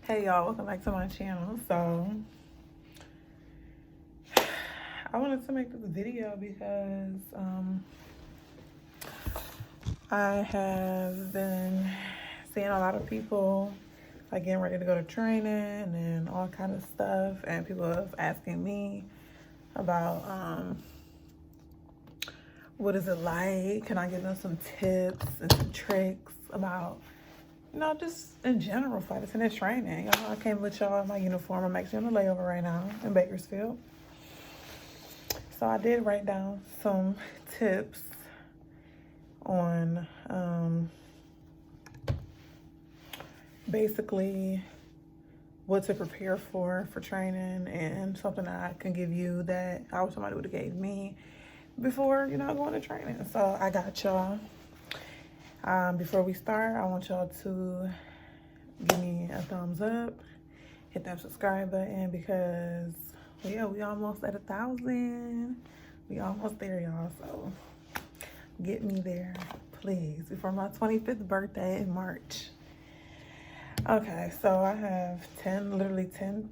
Hey y'all, welcome back to my channel. So I wanted to make this video because I have been seeing a lot of people like getting ready to go to training and all kind of stuff, and people have asking me about what is it like? Can I give them some tips and some tricks about just in general, flight attendant training. Y'all, I came with y'all in my uniform. I'm actually on a layover right now in Bakersfield. So I did write down some tips on basically what to prepare for training, and something that I can give you that I wish somebody would have gave me before, going to training. So I got y'all. Before we start, I want y'all to give me a thumbs up, hit that subscribe button, because we almost at 1,000. We almost there, y'all. So get me there, please, before my 25th birthday in March. Okay, so I have 10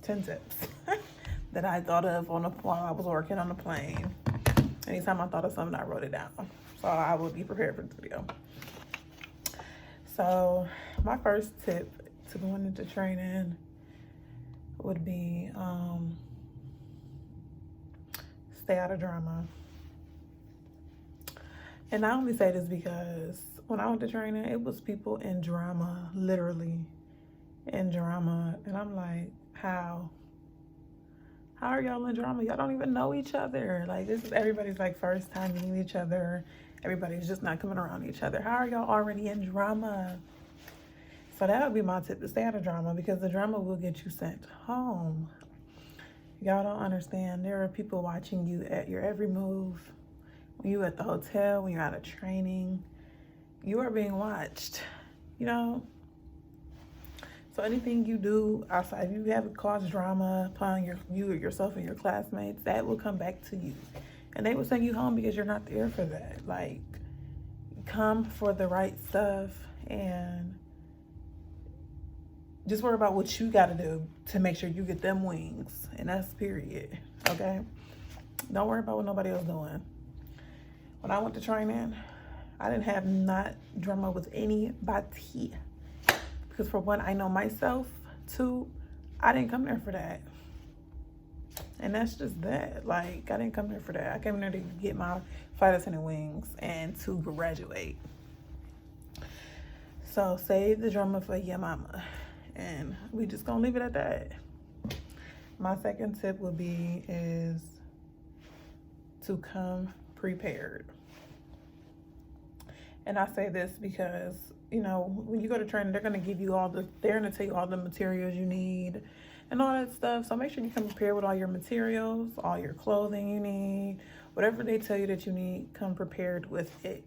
tips that I thought of while I was working on the plane. Anytime I thought of something, I wrote it down, so I will be prepared for this video. So my first tip to going into training would be stay out of drama. And I only say this because when I went to training, it was people in drama, literally in drama. And I'm like, how are y'all in drama? Y'all don't even know each other. Like, this is everybody's like first time meeting each other. Everybody's just not coming around each other. How are y'all already in drama? So that would be my tip, to stay out of drama, because the drama will get you sent home. Y'all don't understand. There are people watching you at your every move. When you at the hotel, when you're out of training, you are being watched, So anything you do outside, if you have caused drama upon yourself and your classmates, that will come back to you. And they will send you home because you're not there for that. Like, come for the right stuff and just worry about what you got to do to make sure you get them wings. And that's period, okay? Don't worry about what nobody else doing. When I went to training, I didn't have not drama with anybody. Because for one, I know myself. Two, I didn't come there for that. And that's just that. Like, I didn't come there for that. I came there to get my flight attendant wings and to graduate. So save the drama for your mama. And we just gonna leave it at that. My second tip would be is to come prepared. And I say this because, when you go to training, they're going to give you they're going to tell you all the materials you need and all that stuff. So make sure you come prepared with all your materials, all your clothing you need, whatever they tell you that you need, come prepared with it,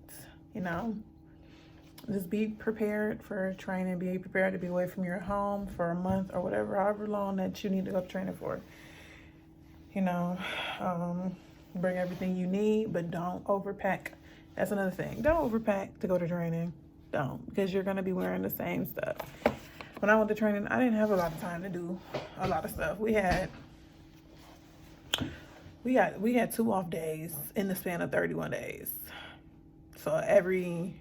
Just be prepared for training. Be prepared to be away from your home for a month or whatever, however long that you need to go to training for. Bring everything you need, but don't overpack. That's another thing. Don't overpack to go to training. Don't, because you're going to be wearing the same stuff. When I went to training, I didn't have a lot of time to do a lot of stuff. We had 2 off days in the span of 31 days. So every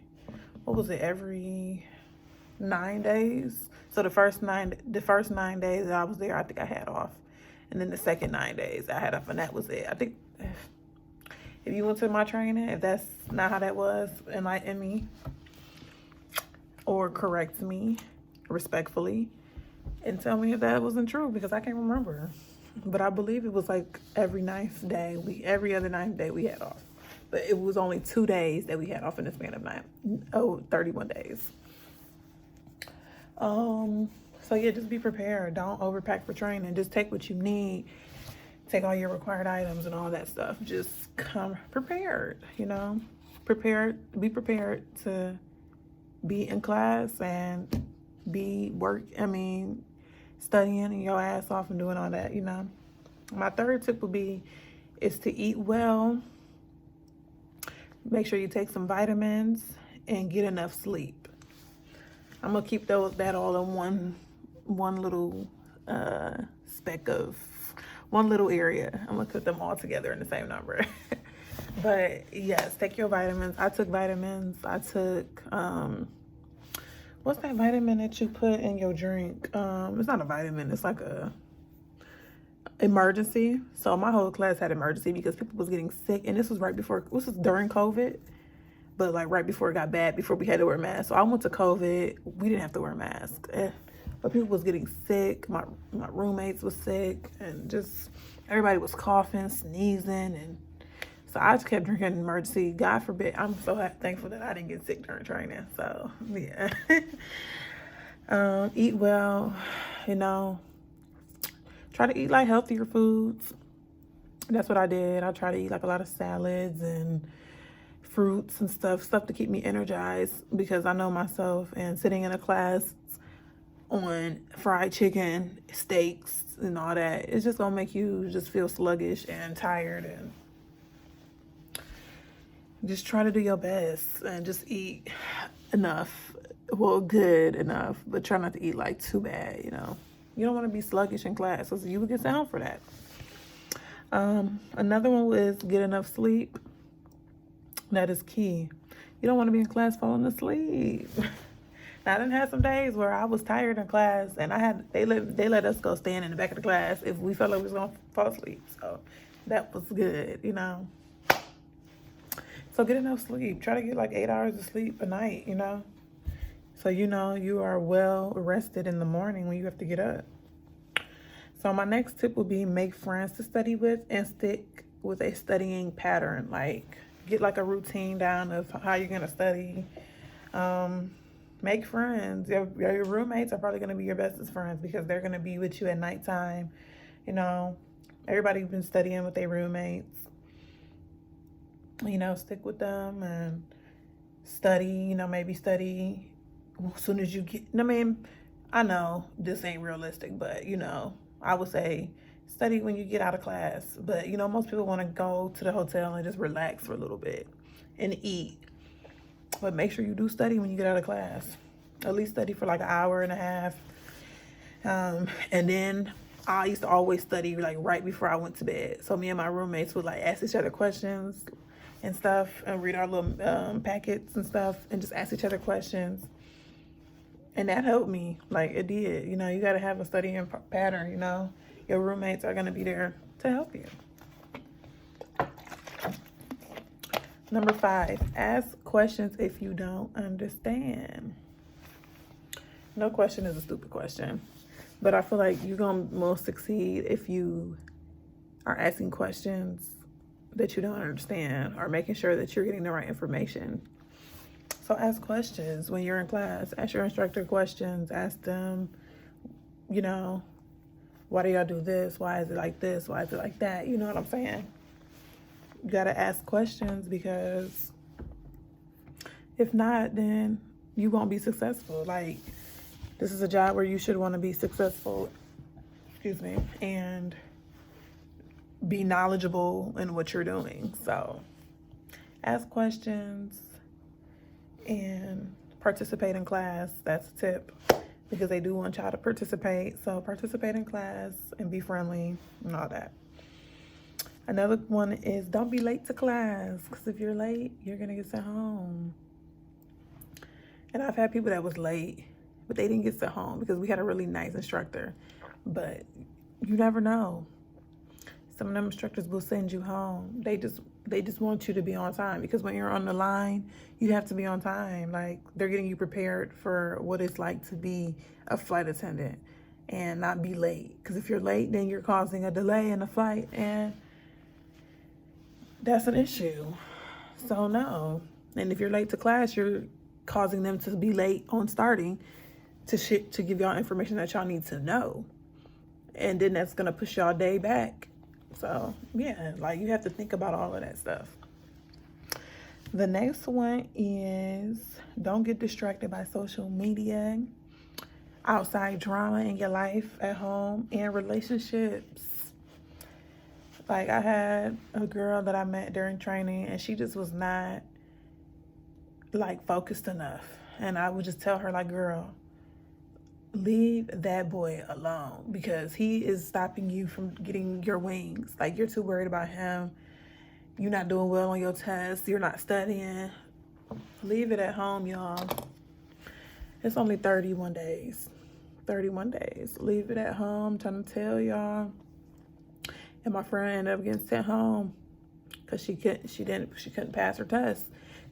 9 days. So the first 9 days that I was there, I think I had off. And then the second 9 days I had off, and that was it. I think if you went to my training, if that's not how that was, enlighten me or correct me respectfully and tell me if that wasn't true, because I can't remember. But I believe it was like every other 9th day we had off. But it was only 2 days that we had off in the span of 31 days. So yeah, just be prepared. Don't overpack for training. Just take what you need. Take all your required items and all that stuff. Just come prepared, Be prepared to be in class and studying your ass off and doing all that, My third tip would be is to eat well. Make sure you take some vitamins and get enough sleep. I'm gonna keep that all in one little speck of one little area. I'm gonna put them all together in the same number. But yes, take your vitamins. I took vitamins. I took what's that vitamin that you put in your drink? It's not a vitamin, it's like a emergency. So my whole class had emergency because people was getting sick, and this was during COVID, but like right before it got bad, before we had to wear masks. So I went to COVID, we didn't have to wear masks. But people was getting sick. My roommates was sick, and just everybody was coughing, sneezing, and so I just kept drinking emergency. God forbid. I'm so thankful that I didn't get sick during training. So yeah. Eat well, try to eat like healthier foods. That's what I did. I try to eat like a lot of salads and fruits and stuff to keep me energized, because I know myself, and sitting in a class on fried chicken, steaks, and all that, it's just gonna make you just feel sluggish and tired. And just try to do your best and just eat enough, well, good enough, but try not to eat like too bad. You don't want to be sluggish in class, so you would get down for that. Another one was get enough sleep. That is key. You don't want to be in class falling asleep. Now, I done had some days where I was tired in class, and they let us go stand in the back of the class if we felt like we was gonna fall asleep. So that was good, So get enough sleep. Try to get like 8 hours of sleep a night, So you are well rested in the morning when you have to get up. So my next tip would be make friends to study with and stick with a studying pattern. Like get like a routine down of how you're gonna study. Make friends. Your roommates are probably gonna be your bestest friends because they're gonna be with you at nighttime. Everybody's been studying with their roommates. Stick with them and study. Maybe study as soon as you get. I know this ain't realistic, but I would say study when you get out of class. But most people want to go to the hotel and just relax for a little bit and eat. But make sure you do study when you get out of class. At least study for like an hour and a half. And then I used to always study like right before I went to bed. So me and my roommates would like ask each other questions and stuff, and read our little packets and stuff, and just ask each other questions. And that helped me. Like it did. You got to have a studying pattern. Your roommates are going to be there to help you. Number 5, ask questions if you don't understand. No question is a stupid question, but I feel like you're going to most succeed if you are asking questions that you don't understand, or making sure that you're getting the right information. So ask questions when you're in class. Ask your instructor questions. Ask them, why do y'all do this? Why is it like this? Why is it like that? You know what I'm saying? You got to ask questions, because if not, then you won't be successful. Like, this is a job where you should want to be successful, and be knowledgeable in what you're doing. So ask questions and participate in class. That's a tip, because they do want y'all to participate. So participate in class and be friendly and all that. Another one is don't be late to class, because if you're late, you're going to get sent home. And I've had people that was late, but they didn't get sent home because we had a really nice instructor. But you never know. Some of them instructors will send you home. They just want you to be on time, because when you're on the line, you have to be on time. Like, they're getting you prepared for what it's like to be a flight attendant and not be late. Because if you're late, then you're causing a delay in the flight, and that's an issue. So no. And if you're late to class, you're causing them to be late on starting to give y'all information that y'all need to know. And then that's going to push y'all day back. So, yeah, like, you have to think about all of that stuff. The next one is don't get distracted by social media, outside drama in your life, at home, and relationships. Like, I had a girl that I met during training, and she just was not, like, focused enough. And I would just tell her, like, girl, leave that boy alone, because he is stopping you from getting your wings. Like, you're too worried about him. You're not doing well on your tests. You're not studying. Leave it at home, y'all. It's only 31 days. 31 days. Leave it at home. I'm trying to tell y'all. And my friend ended up getting sent home because she couldn't pass her test.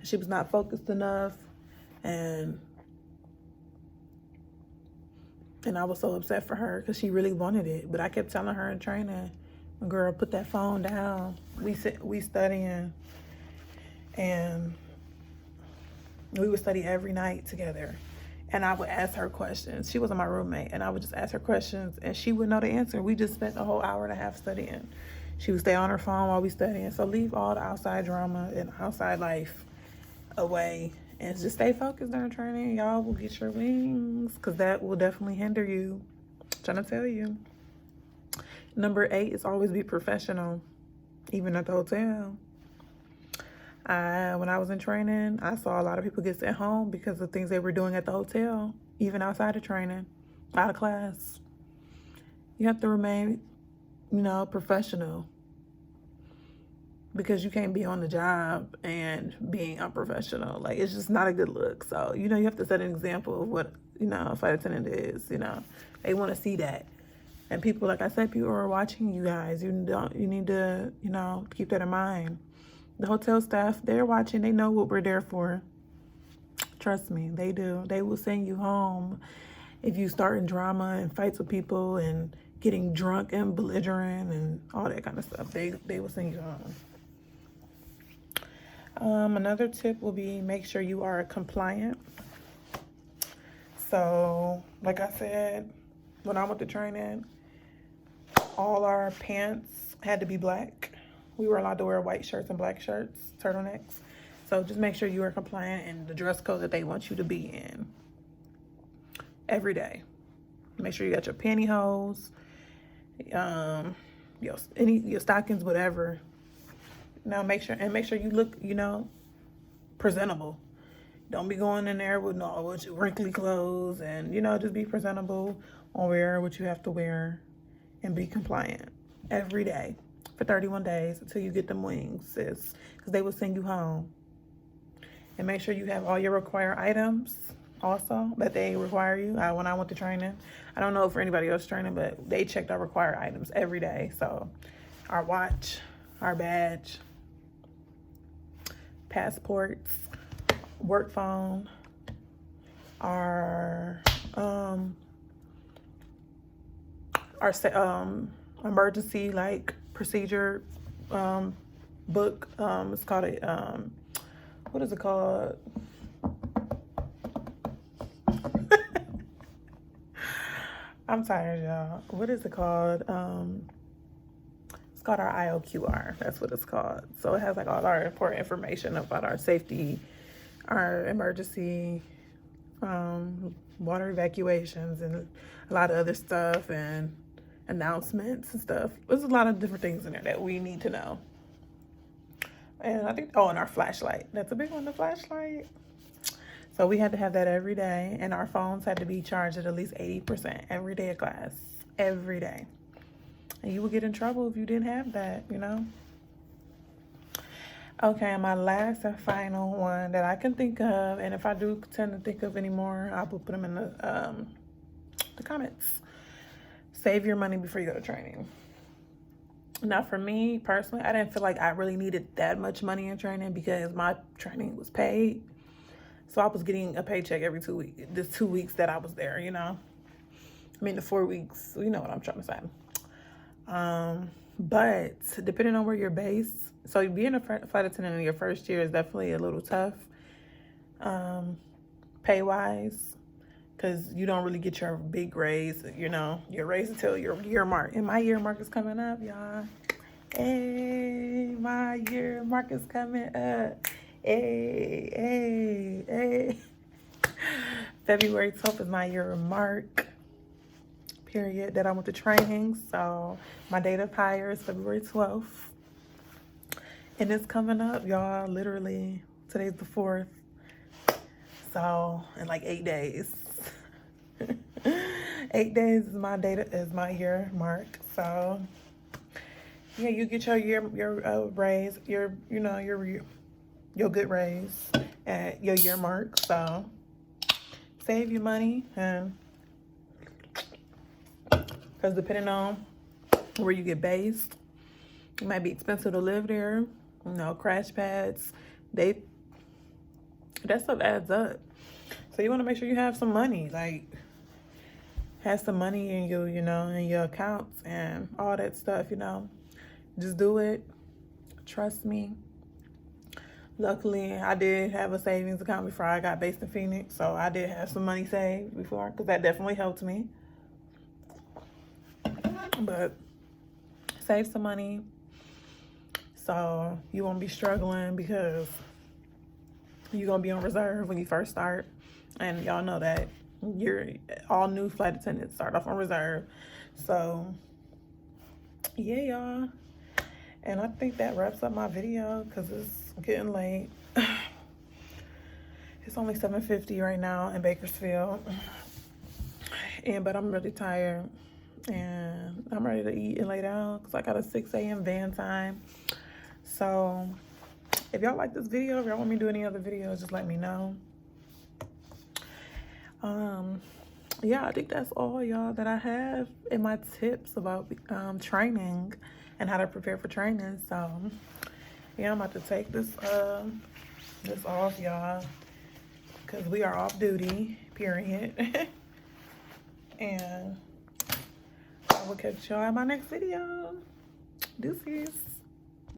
She was not focused enough. And I was so upset for her because she really wanted it. But I kept telling her in training, girl, put that phone down. We studying. And we would study every night together. And I would ask her questions. She wasn't my roommate. And I would just ask her questions. And she would know the answer. We just spent a whole hour and a half studying. She would stay on her phone while we studying. So leave all the outside drama and outside life away. And just stay focused during training. Y'all will get your wings, because that will definitely hinder you. I'm trying to tell you. Number 8 is always be professional, even at the hotel. When I was in training, I saw a lot of people get sent home because of things they were doing at the hotel, even outside of training, out of class. You have to remain, professional, because you can't be on the job and being unprofessional. Like, it's just not a good look. So, you have to set an example of what, a flight attendant is, They want to see that. And people, like I said, people are watching you guys. You need to, keep that in mind. The hotel staff, they're watching. They know what we're there for. Trust me, they do. They will send you home if you start in drama and fights with people and getting drunk and belligerent and all that kind of stuff. They will send you home. Another tip will be, make sure you are compliant. So, like I said, when I went to training, all our pants had to be black. We were allowed to wear white shirts and black shirts, turtlenecks. So just make sure you are compliant in the dress code that they want you to be in every day. Make sure you got your pantyhose, your stockings, whatever. Now make sure you look, presentable. Don't be going in there with wrinkly clothes, and just be presentable and wear what you have to wear and be compliant every day for 31 days until you get them wings, sis, because they will send you home. And make sure you have all your required items also that they require you. When I went to training, I don't know for anybody else training, but they checked our required items every day. So our watch, our badge, passports, work phone, our emergency procedure book. It's called a what is it called? I'm tired, y'all. What is it called? It's called our IOQR. That's what it's called. So it has all our important information about our safety, our emergency, water evacuations, and a lot of other stuff, and announcements and stuff. There's a lot of different things in there that we need to know. And I think, and our flashlight. That's a big one, the flashlight. So we had to have that every day, and our phones had to be charged at least 80% every day of class, every day. And you would get in trouble if you didn't have that, Okay, and my last and final one that I can think of, and if I do tend to think of any more, I will put them in the comments. Save your money before you go to training. Now, for me personally, I didn't feel like I really needed that much money in training because my training was paid. So I was getting a paycheck every 2 weeks, the 2 weeks that I was there, the 4 weeks, you know what I'm trying to say. But depending on where you're based, so being a flight attendant in your first year is definitely a little tough, pay-wise, because you don't really get your big raise, your raise until your year mark. And my year mark is coming up, y'all. Hey, my year mark is coming up. Hey. February 12th is my year mark, period, that I went to training. So my date of hire is February 12th. And it's coming up, y'all. Literally, today's the 4th. So, in 8 days. 8 days is my data is my year mark. So yeah, you get your raise, your good raise at your year mark. So save your money, and because depending on where you get based, it might be expensive to live there. Crash pads, that stuff adds up. So you want to make sure you have some money, like have some money in you, in your accounts and all that stuff, Just do it. Trust me. Luckily, I did have a savings account before I got based in Phoenix, so I did have some money saved before, because that definitely helped me. But save some money so you won't be struggling, because you're going to be on reserve when you first start. And y'all know that all new flight attendants start off on reserve. So yeah, y'all. And I think that wraps up my video, because it's getting late. It's only 7:50 right now in Bakersfield. But I'm really tired, and I'm ready to eat and lay down, because I got a 6 a.m. van time. So if y'all like this video, if y'all want me to do any other videos, just let me know. Yeah, I think that's all, y'all, that I have in my tips about training and how to prepare for training. So yeah, I'm about to take this off, y'all, because we are off duty, period. And I will catch y'all in my next video.